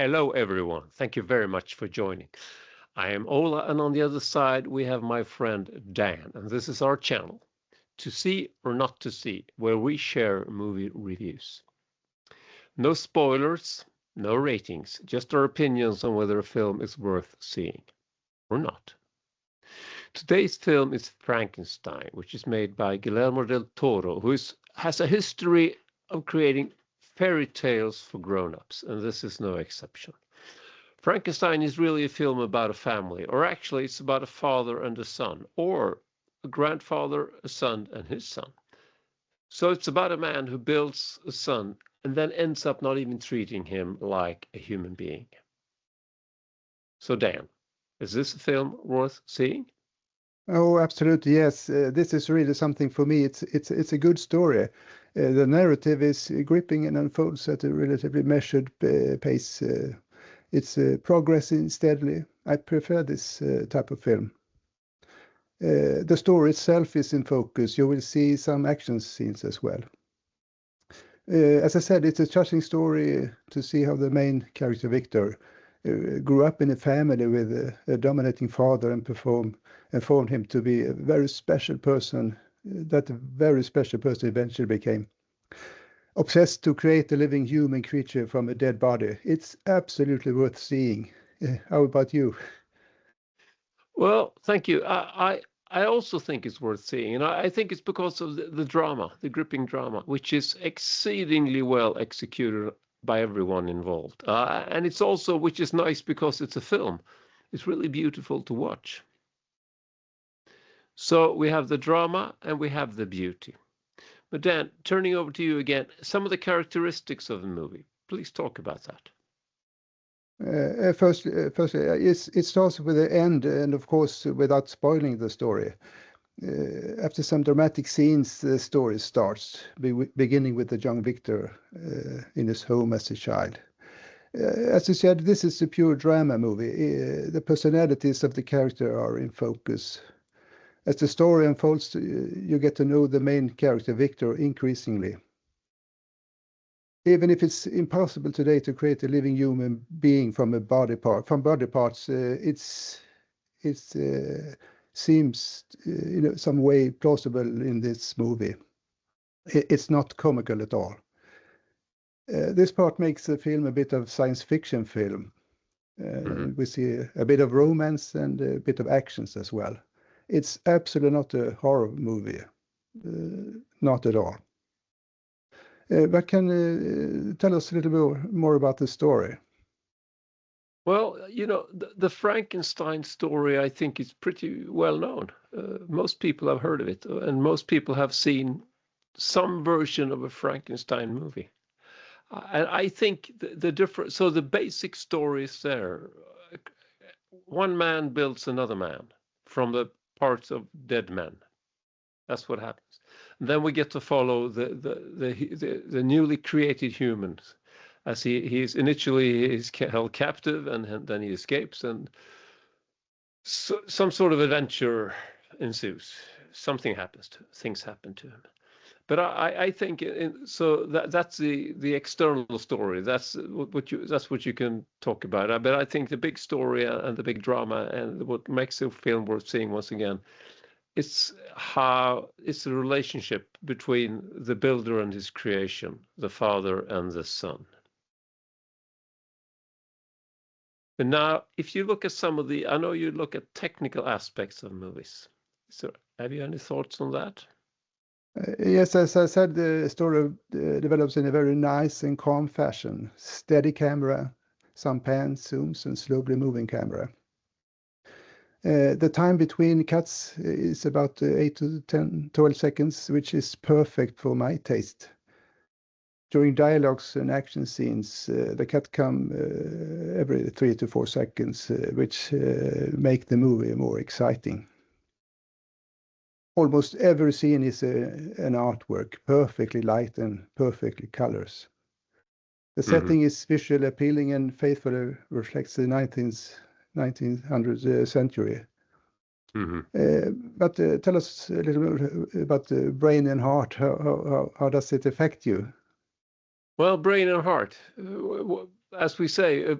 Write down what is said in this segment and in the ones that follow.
Hello, everyone. Thank you very much for joining. I am Ola, and on the other side, we have my friend Dan, and this is our channel, To See or Not to See, where we share movie reviews. No spoilers, no ratings, just our opinions on whether a film is worth seeing or not. Today's film is Frankenstein, which is made by Guillermo del Toro, who has a history of creating fairy tales for grown-ups, and this is no exception. Frankenstein is really a film about a family, or actually it's about a father and a son, or a grandfather, a son, and his son. So it's about a man who builds a son and then ends up not even treating him like a human being. So Dan, is this a film worth seeing? Oh, absolutely, yes. This is really something for me. It's a good story. The narrative is gripping and unfolds at a relatively measured pace. It's progressing steadily. I prefer this type of film. The story itself is in focus. You will see some action scenes as well. As I said, it's a touching story to see how the main character, Victor, grew up in a family with a dominating father and formed him to be a very special person, that a very special person eventually became. Obsessed to create a living human creature from a dead body. It's absolutely worth seeing. How about you? Well, thank you. I also think it's worth seeing, and I think it's because of the drama, the gripping drama, which is exceedingly well executed by everyone involved. And it's also, which is nice because it's a film, it's really beautiful to watch. So we have the drama and we have the beauty. But Dan, turning over to you again, some of the characteristics of the movie. Please talk about that. Firstly, it starts with the end, and of course, without spoiling the story. After some dramatic scenes, the story starts, beginning with the young Victor in his home as a child. As you said, this is a pure drama movie. The personalities of the character are in focus. As the story unfolds, you get to know the main character, Victor, increasingly. Even if it's impossible today to create a living human being from body parts, it seems some way plausible in this movie. It's not comical at all. This part makes the film a bit of science fiction film. We see a bit of romance and a bit of actions as well. It's absolutely not a horror movie, not at all. But can you tell us a little bit more about the story? Well, the Frankenstein story, I think, is pretty well known. Most people have heard of it, and most people have seen some version of a Frankenstein movie. And I think the difference, so the basic story is there. One man builds another man from the parts of dead men. That's what happens. And then we get to follow the newly created humans, as he's initially held captive, and then he escapes, and so, some sort of adventure ensues. Things happen to him. But I think so that's the external story. That's what you can talk about. But I think the big story and the big drama and what makes the film worth seeing once again, it's the relationship between the builder and his creation, the father and the son. But now, if you look at I know you look at technical aspects of movies. So, have you any thoughts on that? Yes, as I said, the story develops in a very nice and calm fashion. Steady camera, some pans, zooms, and slowly moving camera. The time between cuts is about 8 to 10, 12 seconds, which is perfect for my taste. During dialogues and action scenes, the cut come every 3 to 4 seconds, which make the movie more exciting. Almost every scene is an artwork, perfectly light and perfectly colors. The setting is visually appealing and faithfully reflects the 1900th century. But tell us a little bit about the brain and heart. How does it affect you? Well, brain and heart. as we say, a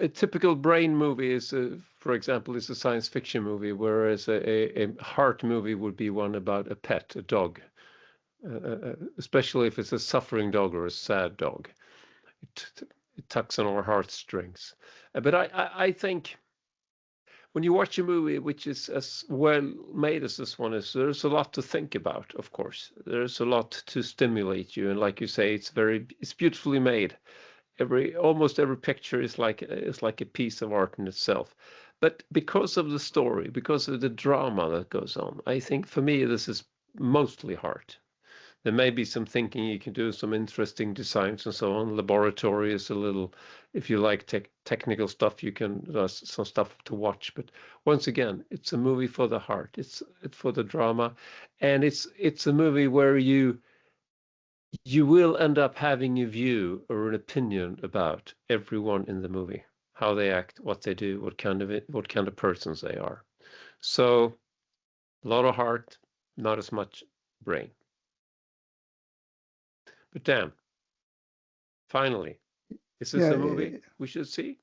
typical brain movie is, for example, is a science fiction movie, whereas a heart movie would be one about a pet, a dog, especially if it's a suffering dog or a sad dog. It tugs on our heartstrings. But I think when you watch a movie which is as well made as this one is, there's a lot to think about, of course. There's a lot to stimulate you. And like you say, it's beautifully made. Almost every picture is like a piece of art in itself. But because of the story, because of the drama that goes on, I think for me this is mostly heart. There may be some thinking you can do, some interesting designs and so on. Laboratory is a little, if you like technical stuff, you can, there's some stuff to watch. But once again, it's a movie for the heart. It's for the drama, and it's a movie where you will end up having a view or an opinion about everyone in the movie, how they act, what they do, what kind of persons they are. So a lot of heart, not as much brain. But damn, finally, is this Yeah, a movie we should see?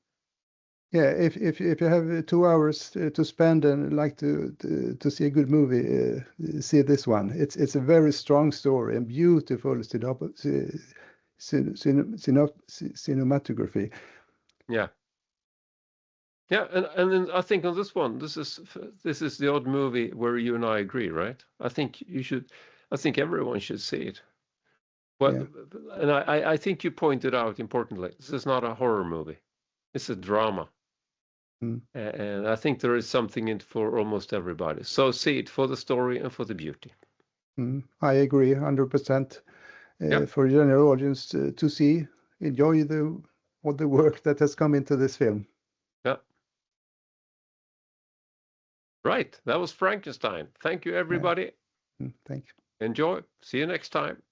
yeah. If you have 2 hours to spend and like to see a good movie, see this one. It's a very strong story and beautiful cinematography. Yeah. Yeah, and then I think on this one, this is the odd movie where you and I agree, right? I think you should. I think everyone should see it. Well, Yeah. and I think you pointed out importantly, this is not a horror movie. It's a drama. Mm. And I think there is something in it for almost everybody. So see it for the story and for the beauty. I agree 100%. Yeah, For a general audience to see, enjoy the work that has come into this film. yeah. Right. That was Frankenstein. Thank you, Yeah. everybody. Thank you. Enjoy. See you next time.